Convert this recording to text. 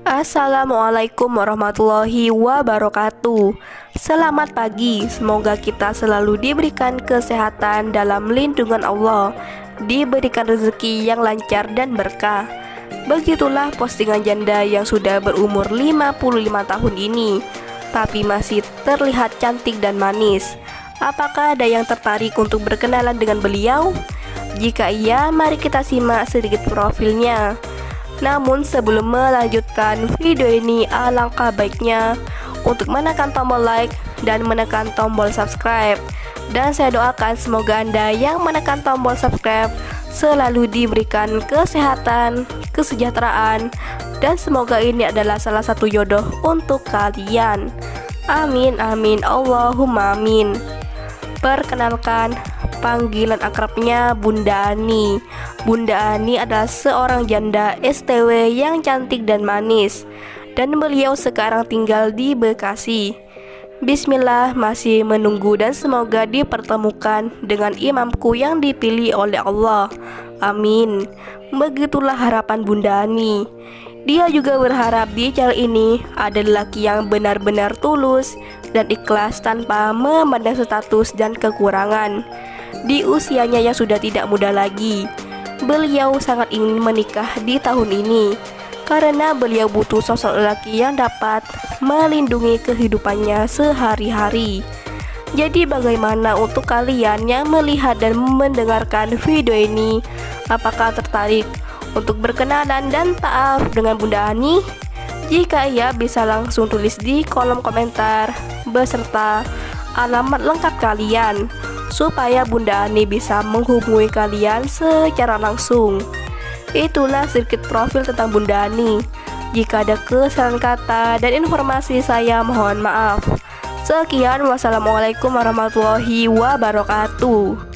Assalamualaikum warahmatullahi wabarakatuh. Selamat pagi, semoga kita selalu diberikan kesehatan dalam lindungan Allah, diberikan rezeki yang lancar dan berkah. Begitulah postingan janda yang sudah berumur 55 tahun ini, tapi masih terlihat cantik dan manis. Apakah ada yang tertarik untuk berkenalan dengan beliau? Jika iya, mari kita simak sedikit profilnya. Namun sebelum melanjutkan video ini, alangkah baiknya untuk menekan tombol like dan menekan tombol subscribe. Dan saya doakan semoga Anda yang menekan tombol subscribe selalu diberikan kesehatan, kesejahteraan, dan semoga ini adalah salah satu jodoh untuk kalian. Amin amin Allahumma amin. Perkenalkan, panggilan akrabnya Bunda Ani. Bunda Ani adalah seorang janda STW yang cantik dan manis, dan beliau sekarang tinggal di Bekasi. Bismillah, masih menunggu dan semoga dipertemukan dengan imamku yang dipilih oleh Allah. Amin. Begitulah harapan Bunda Ani. Dia juga berharap di channel ini ada lelaki yang benar-benar tulus dan ikhlas tanpa memandang status dan kekurangan. Di usianya yang sudah tidak muda lagi, beliau sangat ingin menikah di tahun ini karena beliau butuh sosok lelaki yang dapat melindungi kehidupannya sehari-hari. Jadi bagaimana untuk kalian yang melihat dan mendengarkan video ini? Apakah tertarik untuk berkenalan dan ta'aruf dengan Bunda Ani? Jika iya, bisa langsung tulis di kolom komentar beserta alamat lengkap kalian supaya Bunda Ani bisa menghubungi kalian secara langsung. Itulah sedikit profil tentang Bunda Ani. Jika ada kesalahan kata dan informasi, saya mohon maaf. Sekian, wassalamualaikum warahmatullahi wabarakatuh.